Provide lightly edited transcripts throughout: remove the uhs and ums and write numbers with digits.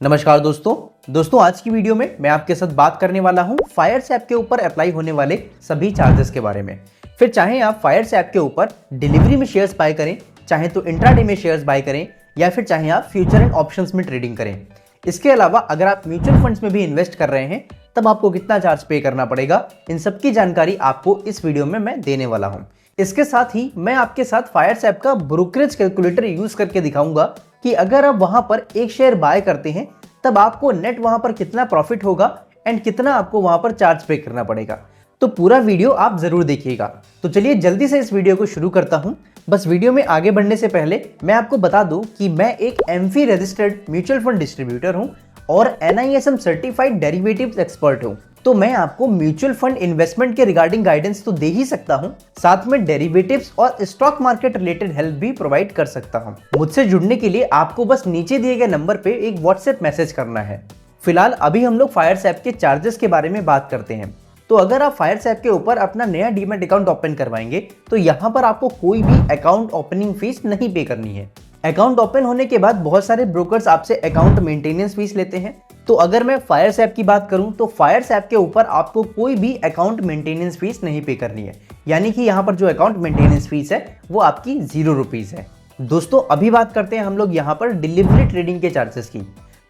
नमस्कार दोस्तों आज की वीडियो में मैं आपके साथ बात करने वाला हूं फायर्स ऐप के ऊपर अप्लाई होने वाले सभी चार्जेस के बारे में। फिर चाहे आप फायर्स ऐप के ऊपर डिलीवरी में शेयर्स बाय करें, चाहे तो इंट्राडे में शेयर्स बाय करें, या फिर चाहे आप फ्यूचर एंड ऑप्शंस में ट्रेडिंग करें। इसके अलावा अगर आप म्यूचुअल फंड्स में भी इन्वेस्ट कर रहे हैं तब आपको कितना चार्ज पे करना पड़ेगा, इन सब की जानकारी आपको इस वीडियो में मैं देने वाला हूँ। इसके साथ ही मैं आपके साथ फायर्स ऐप का ब्रोकरेज कैलकुलेटर यूज करके दिखाऊंगा कि अगर आप वहां पर एक शेयर बाय करते हैं तब आपको नेट वहां पर कितना प्रॉफिट होगा एंड कितना आपको वहां पर चार्ज पे करना पड़ेगा। तो पूरा वीडियो आप जरूर देखिएगा। तो चलिए जल्दी से इस वीडियो को शुरू करता हूं। बस वीडियो में आगे बढ़ने से पहले मैं आपको बता दूं कि मैं एक AMFI registered mutual fund distributor हूं और NISM सर्टिफाइड डेरिवेटिव्स एक्सपर्ट हूं। तो मैं आपको म्यूचुअल फंड इन्वेस्टमेंट के रिगार्डिंग गाइडेंस तो दे ही सकता हूं, साथ में डेरिवेटिव्स और स्टॉक मार्केट रिलेटेड हेल्प भी प्रोवाइड कर सकता हूं। मुझसे जुड़ने के लिए आपको बस नीचे दिए गए नंबर पे एक व्हाट्सएप मैसेज करना है। फिलहाल अभी हम लोग फायर्स ऐप के चार्जेस के बारे में बात करते हैं। तो अगर आप फायर्स ऐप के ऊपर अपना नया डीमैट अकाउंट ओपन करवाएंगे तो यहाँ पर आपको कोई भी अकाउंट ओपनिंग फीस नहीं पे करनी है। अकाउंट ओपन होने के बाद बहुत सारे ब्रोकर्स आपसे अकाउंट मेंटेनेंस फीस लेते हैं। तो अगर मैं फायर्स ऐप की बात करूं तो फायर्स ऐप के ऊपर आपको कोई भी अकाउंट मेंटेनेंस फीस नहीं पे करनी है, यानी कि यहाँ पर जो अकाउंट मेंटेनेंस फीस है वो आपकी 0 रुपीज है। दोस्तों अभी बात करते हैं हम लोग यहाँ पर डिलीवरी ट्रेडिंग के चार्जेस की।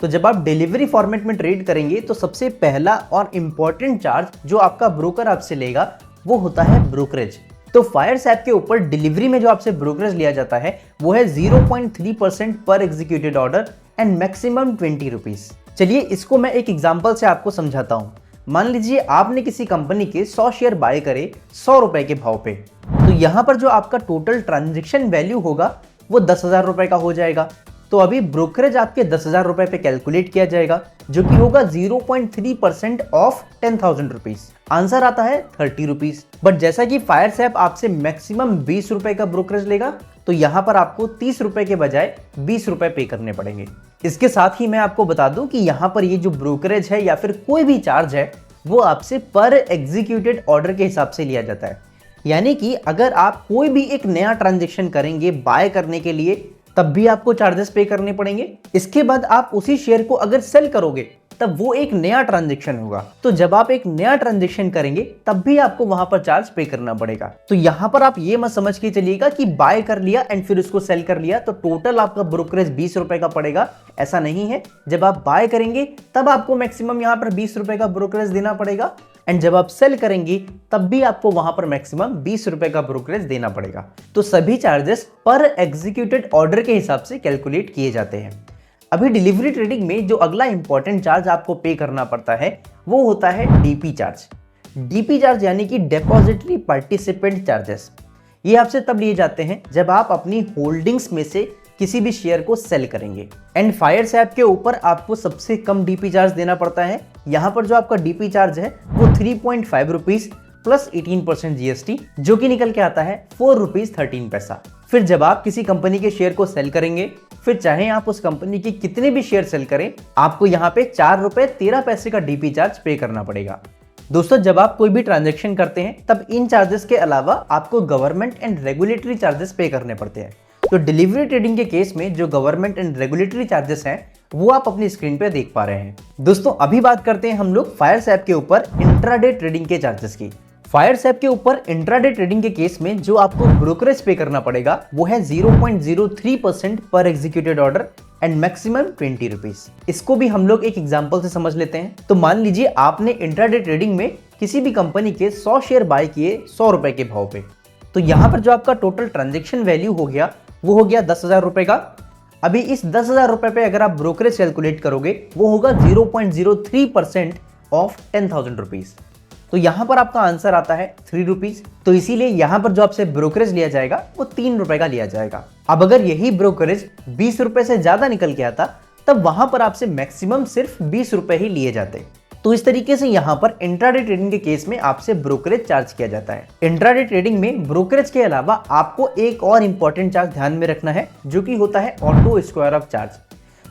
तो जब आप डिलीवरी फॉर्मेट में ट्रेड करेंगे तो सबसे पहला और इम्पॉर्टेंट चार्ज जो आपका ब्रोकर आपसे लेगा वो होता है ब्रोकरेज। तो फायर्स ऐप के ऊपर डिलीवरी में जो आपसे ब्रोकरेज लिया जाता है वो है 0.3% पर executed order and maximum 20 rupees. चलिए इसको मैं एक एग्जांपल से आपको समझाता हूँ। मान लीजिए आपने किसी कंपनी के 100 शेयर बाय करे 100 रुपए के भाव पे, तो यहाँ पर जो आपका टोटल ट्रांजेक्शन वैल्यू होगा वो 10,000 रुपए का हो जाएगा। तो अभी ब्रोकरेज आपके 10,000 रुपए पे कैलकुलेट किया जाएगा जो कि होगा 0.3% ऑफ 10,000 रुपीज। आंसर आता है 30 रुपीज। बट जैसा कि फायर्स ऐप आपसे मैक्सिमम 20 रुपए का ब्रोकरेज लेगा तो यहाँ पर आपको 30 रुपए के बजाय 20 रुपए पे करने पड़ेंगे। इसके साथ ही मैं आपको बता दूं कि यहाँ पर ये जो ब्रोकरेज है या फिर कोई भी चार्ज है वो आपसे पर एग्जीक्यूटेड ऑर्डर के हिसाब से लिया जाता है। यानी कि अगर आप कोई भी एक नया ट्रांजेक्शन करेंगे बाय करने के लिए तब भी आपको चार्जेस पे करने पड़ेंगे। इसके बाद आप उसी शेयर को अगर सेल करोगे तब वो एक नया ट्रांजेक्शन होगा। तो जब आप एक नया ट्रांजेक्शन करेंगे तब भी आपको वहां पर चार्ज पे करना पड़ेगा। तो यहां पर आप ये मत समझ के चलिएगा कि बाय कर लिया एंड फिर उसको सेल कर लिया तो टोटल आपका ब्रोकरेज 20 रुपए का पड़ेगा। ऐसा नहीं है। जब आप बाय करेंगे तब आपको मैक्सिमम यहाँ पर 20 रुपए का ब्रोकरेज देना पड़ेगा एंड जब आप सेल करेंगे तब भी आपको वहां पर मैक्सिमम 20 रुपए का ब्रोकरेज देना पड़ेगा। तो सभी चार्जेस पर एग्जीक्यूटेड ऑर्डर के हिसाब से कैलकुलेट किए जाते हैं। अभी डिलीवरी ट्रेडिंग में जो अगला इंपॉर्टेंट चार्ज आपको पे करना पड़ता है वो होता है डीपी चार्ज। डीपी चार्ज यानी कि डिपॉजिटरी पार्टिसिपेंट चार्जेस। ये आपसे तब लिए जाते हैं जब आप अपनी होल्डिंग्स में से किसी भी शेयर को सेल करेंगे। एंड फायर्स ऐप के ऊपर आपको सबसे कम डीपी चार्ज देना पड़ता है। यहाँ पर जो आपका डीपी चार्ज है वो 3.5 रुपीज प्लस 18% GST जो कि निकल के आता है 4 रुपीज 13 पैसा। फिर जब आप किसी कंपनी के शेयर को सेल करेंगे, फिर चाहे आप उस कंपनी के कितने भी शेयर सेल करें, आपको यहाँ पे 4 रुपए 13 पैसे का डीपी चार्ज पे करना पड़ेगा। दोस्तों जब आप कोई भी ट्रांजैक्शन करते हैं तब इन चार्जेस के अलावा आपको गवर्नमेंट एंड रेगुलेटरी चार्जेस पे करने पड़ते हैं। तो डिलीवरी ट्रेडिंग के केस में जो गवर्नमेंट एंड रेगुलेटरी चार्जेस हैं वो आप अपनी स्क्रीन पे देख पा रहे हैं। दोस्तों अभी बात करते हैं हम लोग फायर्स ऐप के ऊपर इंट्राडे ट्रेडिंग के चार्जेस की। फायर्स ऐप के ऊपर इंट्राडे ट्रेडिंग के केस में जो आपको ब्रोकरेज पे करना पड़ेगा वो है 0.03% पर executed order and maximum 20 rupees. इसको भी हम लोग एक एग्जांपल से समझ लेते हैं। तो मान लीजिए आपने इंट्राडे ट्रेडिंग में किसी भी कंपनी के 100 शेयर बाय किए 100 रुपए के भाव पे, तो यहाँ पर जो आपका टोटल ट्रांजेक्शन वैल्यू हो गया वो हो गया 10,000 रुपए का। अभी इस 10,000 रुपए पे अगर आप ब्रोकरेज कैलकुलेट करोगे वो होगा 0.03% ऑफ 10,000 रुपीज। तो यहां पर आपका आंसर आता है 3 रुपीज। तो इसीलिए यहां पर जो आपसे ब्रोकरेज लिया जाएगा वो 3 रुपए का लिया जाएगा। अब अगर यही ब्रोकरेज 20 रुपए से ज्यादा निकल के आता तब वहां पर आपसे मैक्सिमम सिर्फ 20 रुपए ही लिए जाते। तो इस तरीके से यहाँ पर इंट्राडे ट्रेडिंग के केस में आपसे ब्रोकरेज चार्ज किया जाता है। इंट्राडे ट्रेडिंग में ब्रोकरेज के अलावा आपको एक और इंपॉर्टेंट चार्ज ध्यान में रखना है जो कि होता है ऑटो स्क्वायर ऑफ चार्ज।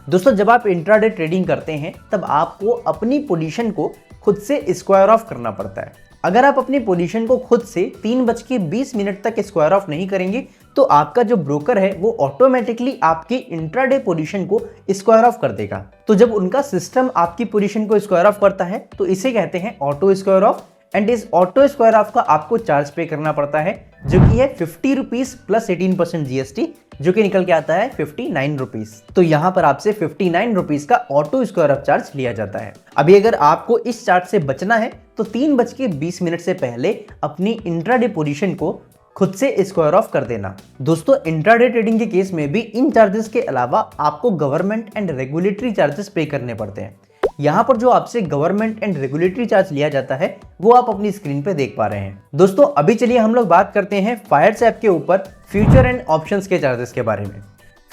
दोस्तों जब आप इंट्राडे ट्रेडिंग करते हैं तब आपको अपनी पोजीशन को खुद से स्क्वायर ऑफ करना पड़ता है। अगर आप अपनी पोजीशन को खुद से 3:20 तक स्क्वायर ऑफ नहीं करेंगे तो आपका जो ब्रोकर है वो ऑटोमेटिकली आपकी इंट्राडे पोजीशन को स्क्वायर ऑफ कर देगा। तो जब उनका सिस्टम आपकी पोजीशन को स्क्वायर ऑफ करता है तो इसे कहते हैं ऑटो स्क्वायर ऑफ। एंड इस ऑटो स्क्वायर ऑफ का आपको चार्ज पे करना पड़ता है जो कि है 50 रुपीज प्लस 18% जीएसटी, जो कि निकल के आता है 59 रुपीज। तो यहाँ पर आपसे 59 रुपीज का ऑटो स्क्वायर ऑफ चार्ज लिया जाता है। अभी अगर आपको इस चार्ज से बचना है तो 3:20 से पहले अपनी इंट्राडे पोजीशन को खुद से स्क्वायर ऑफ कर देना। दोस्तों इंट्राडे ट्रेडिंग के केस में भी इन चार्जेस के अलावा आपको गवर्नमेंट एंड रेगुलेटरी चार्जेस पे करने पड़ते हैं। यहाँ पर जो आपसे गवर्नमेंट एंड रेगुलेटरी चार्ज लिया जाता है वो आप अपनी स्क्रीन पे देख पा रहे हैं। दोस्तों अभी चलिए हम लोग बात करते हैं फायर्स ऐप के ऊपर फ्यूचर एंड ऑप्शंस के चार्जेस के बारे में।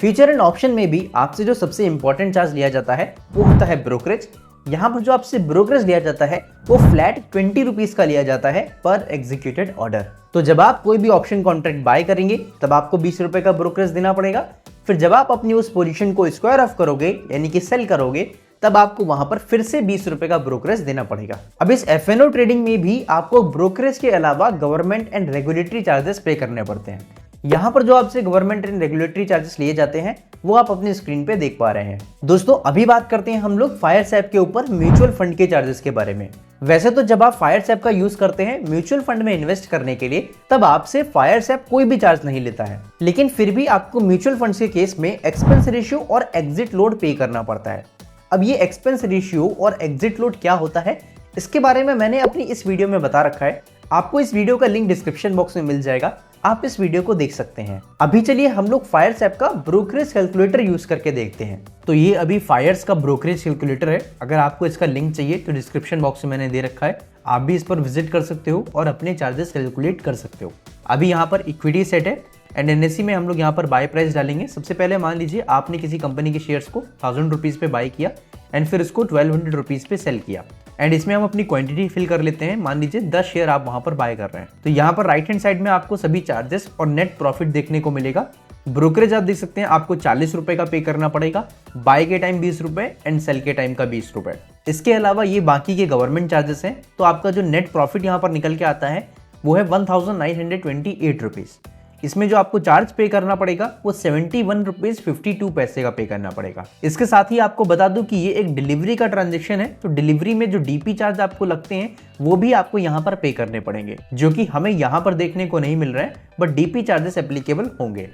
फ्यूचर एंड ऑप्शन में भी आपसे जो सबसे इंपॉर्टेंट चार्ज लिया जाता है वो होता है ब्रोकरेज। यहाँ पर जो आपसे ब्रोकरेज लिया जाता है वो फ्लैट 20 रुपीज का लिया जाता है पर एग्जीक्यूटेड ऑर्डर। तो जब आप कोई भी ऑप्शन कॉन्ट्रैक्ट बाय करेंगे तब आपको 20 रुपए का ब्रोकरेज देना पड़ेगा। फिर जब आप अपनी उस पोजीशन को स्क्वायर ऑफ करोगे यानी कि सेल करोगे तब आपको वहां पर फिर से 20 रुपए का ब्रोकरेज देना पड़ेगा। अब इस एफएनओ ट्रेडिंग में भी आपको ब्रोकरेज के अलावा गवर्नमेंट एंड रेगुलेटरी चार्जेस पे करने पड़ते हैं। यहाँ पर जो आपसे गवर्नमेंट एंड रेगुलेटरी चार्जेस लिए जाते हैं वो आप अपनी स्क्रीन पे देख पा रहे हैं। दोस्तों अभी बात करते हैं हम लोग फायर्स ऐप के ऊपर म्यूचुअल फंड के चार्जेस के बारे में। वैसे तो जब आप फायर्स ऐप का यूज करते हैं म्यूचुअल फंड में इन्वेस्ट करने के लिए तब आपसे फायर्स ऐप कोई भी चार्ज नहीं लेता है, लेकिन फिर भी आपको म्यूचुअल फंड के केस में एक्सपेंस रेशियो और एग्जिट लोड पे करना पड़ता है। अब ये एक्सपेंस रेशियो और एग्जिट लोड क्या होता है इसके बारे में मैंने अपनी इस वीडियो में बता रखा है। आपको इस वीडियो का लिंक डिस्क्रिप्शन बॉक्स में मिल जाएगा, आप इस वीडियो को देख सकते हैं। अभी चलिए हम लोग फायर्स ऐप का ब्रोकरेज कैलकुलेटर यूज करके देखते हैं। तो ये अभी फायर्स का ब्रोकरेज कैलकुलेटर है। अगर आपको इसका लिंक चाहिए तो डिस्क्रिप्शन बॉक्स में मैंने दे रखा है, आप भी इस पर विजिट कर सकते हो और अपने चार्जेस कैलकुलेट कर सकते हो। अभी यहाँ पर इक्विटी सेट है एंड एनएससी में हम लोग यहाँ पर बाय प्राइस डालेंगे। सबसे पहले मान लीजिए आपने किसी कंपनी के शेयर्स को 1000 रुपीज पे बाय किया एंड फिर इसको 1200 रुपीज पे सेल किया एंड इसमें हम अपनी क्वांटिटी फिल कर लेते हैं। मान लीजिए 10 शेयर आप वहां पर बाय कर रहे हैं। तो यहाँ पर राइट हैंड साइड में आपको सभी चार्जेस और नेट प्रॉफिट देखने को मिलेगा। ब्रोकरेज आप देख सकते हैं आपको 40 रुपए का पे करना पड़ेगा, बाय के टाइम 20 रुपए एंड सेल के टाइम का 20 रुपए। इसके अलावा ये बाकी के गवर्नमेंट चार्जेस हैं। तो आपका जो नेट प्रॉफिट यहाँ पर निकल के आता है वो है 1928 रुपीज। इसमें जो आपको चार्ज पे करना पड़ेगा वो 71 रुपीज 52 पैसे का पे करना पड़ेगा। इसके साथ ही आपको बता दूं कि ये एक डिलीवरी का ट्रांजेक्शन है, तो डिलीवरी में जो डीपी चार्ज आपको लगते हैं वो भी आपको यहाँ पर पे करने पड़ेंगे, जो कि हमें यहाँ पर देखने को नहीं मिल रहा है, बट डीपी चार्जेस एप्लीकेबल होंगे।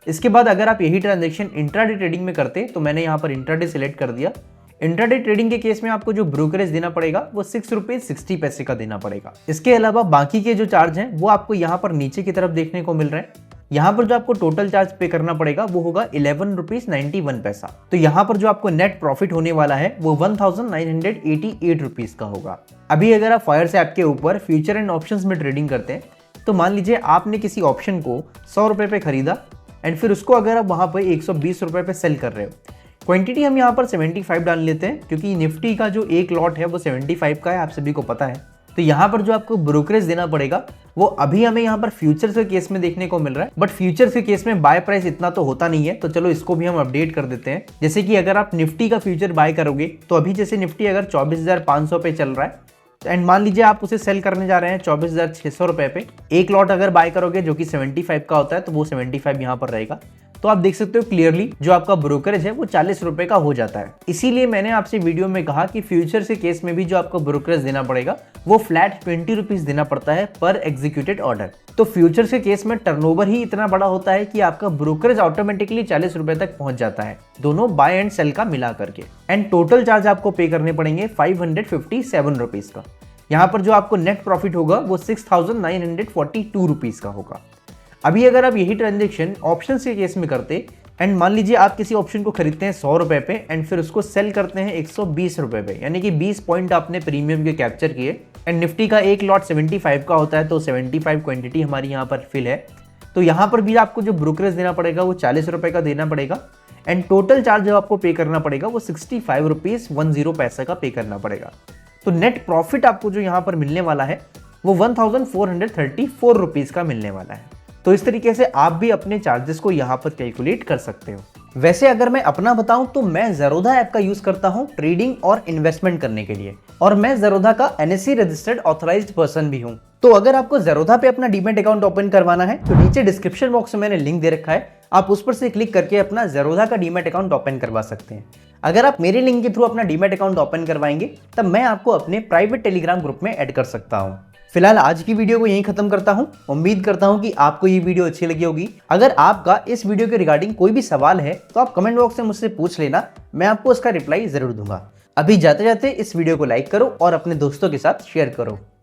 इसके बाद अगर आप यही ट्रांजेक्शन इंट्राडे ट्रेडिंग में करते तो मैंने यहाँ पर इंट्राडे सिलेक्ट कर दिया। इंट्राडे ट्रेडिंग के केस में आपको जो ब्रोकरेज देना पड़ेगा वो 6 रुपीज 60 पैसे का देना पड़ेगा। इसके अलावा बाकी के जो चार्ज हैं वो आपको यहाँ पर नीचे की तरफ देखने को मिल रहे हैं। यहाँ पर जो आपको टोटल चार्ज पे करना पड़ेगा वो होगा 11 रुपीज 91 पैसा। तो यहाँ पर जो आपको नेट प्रॉफिट होने वाला है वो 1988 रुपीज का होगा। अभी अगर आप फायर्स ऐप के ऊपर फ्यूचर एंड ऑप्शंस में ट्रेडिंग करते हैं तो मान लीजिए आपने किसी ऑप्शन को 100 रुपए पे खरीदा एंड फिर उसको अगर आप वहां पर 120 रुपए पे सेल कर रहे हो। क्वांटिटी हम यहाँ पर 75 डाल लेते हैं क्योंकि निफ्टी का जो एक लॉट है वो 75 का है, आप सभी को पता है। तो यहाँ पर जो आपको ब्रोकरेज देना पड़ेगा वो अभी हमें यहाँ पर फ्यूचर्स के केस में देखने को मिल रहा है, बट फ्यूचर्स के केस में बाय प्राइस इतना तो होता नहीं है। तो चलो इसको भी हम अपडेट कर देते हैं। जैसे कि अगर आप निफ्टी का फ्यूचर बाय करोगे तो अभी जैसे निफ्टी अगर 24,500 पे चल रहा है एंड मान लीजिए आप उसे सेल करने जा रहे हैं 24,600 रुपए पे, एक लॉट अगर बाय करोगे जो कि 75 का होता है तो वो 75 यहाँ पर रहेगा। तो आप देख सकते हो क्लियरली जो आपका ब्रोकरेज है वो 40 रुपए का हो जाता है। इसीलिए मैंने आपसे वीडियो में कहा कि फ्यूचर के केस में भी जो आपको ब्रोकरेज देना पड़ेगा वो फ्लैट 20 रुपीज देना पड़ता है पर एग्जीक्यूटेड ऑर्डर। तो फ्यूचर के केस में टर्नओवर ही इतना बड़ा होता है कि आपका ब्रोकरेज ऑटोमेटिकली 40 रुपए तक पहुंच जाता है, दोनों बाय एंड सेल का मिला करके। एंड टोटल चार्ज आपको पे करने पड़ेंगे 557 रुपीज का। यहाँ पर जो आपको नेट प्रॉफिट होगा वो 6,942 रुपीज का होगा। अभी अगर आप यही ट्रांजेक्शन ऑप्शन के केस में करते एंड मान लीजिए आप किसी ऑप्शन को खरीदते हैं 100 रुपए पे एंड फिर उसको सेल करते हैं 120 रुपए पे, यानी कि 20 पॉइंट आपने प्रीमियम के कैप्चर किए एंड निफ्टी का एक लॉट 75 का होता है तो 75 क्वांटिटी हमारी यहाँ पर फिल है। तो यहाँ पर भी आपको जो ब्रोकरेज देना पड़ेगा वो 40 रुपए का देना पड़ेगा एंड टोटल चार्ज जो आपको पे करना पड़ेगा वो 65 रुपीज 10 पैसे का पे करना पड़ेगा। तो नेट प्रॉफिट आपको जो यहाँ पर मिलने वाला है वो 1434 रुपीज का मिलने वाला है। तो इस तरीके से आप भी अपने चार्जेस को यहाँ पर कैलकुलेट कर सकते हो। वैसे अगर मैं अपना बताऊं तो मैं ज़ेरोधा ऐप का यूज करता हूं ट्रेडिंग और इन्वेस्टमेंट करने के लिए, और मैं ज़ेरोधा का NSE रजिस्टर्ड ऑथराइज्ड पर्सन भी हूं। तो अगर आपको ज़ेरोधा पे अपना डीमैट अकाउंट ओपन करवाना है तो नीचे डिस्क्रिप्शन बॉक्स में मैंने लिंक दे रखा है, आप उस पर से क्लिक करके अपना ज़ेरोधा का डीमैट अकाउंट ओपन करवा सकते हैं। अगर आप मेरे लिंक के थ्रू अपना डीमैट अकाउंट ओपन करवाएंगे तब मैं आपको अपने प्राइवेट टेलीग्राम ग्रुप में ऐड कर सकता हूं। फिलहाल आज की वीडियो को यहीं खत्म करता हूं। उम्मीद करता हूं कि आपको ये वीडियो अच्छी लगी होगी। अगर आपका इस वीडियो के रिगार्डिंग कोई भी सवाल है तो आप कमेंट बॉक्स में मुझसे पूछ लेना, मैं आपको उसका रिप्लाई जरूर दूंगा। अभी जाते जाते इस वीडियो को लाइक करो और अपने दोस्तों के साथ शेयर करो।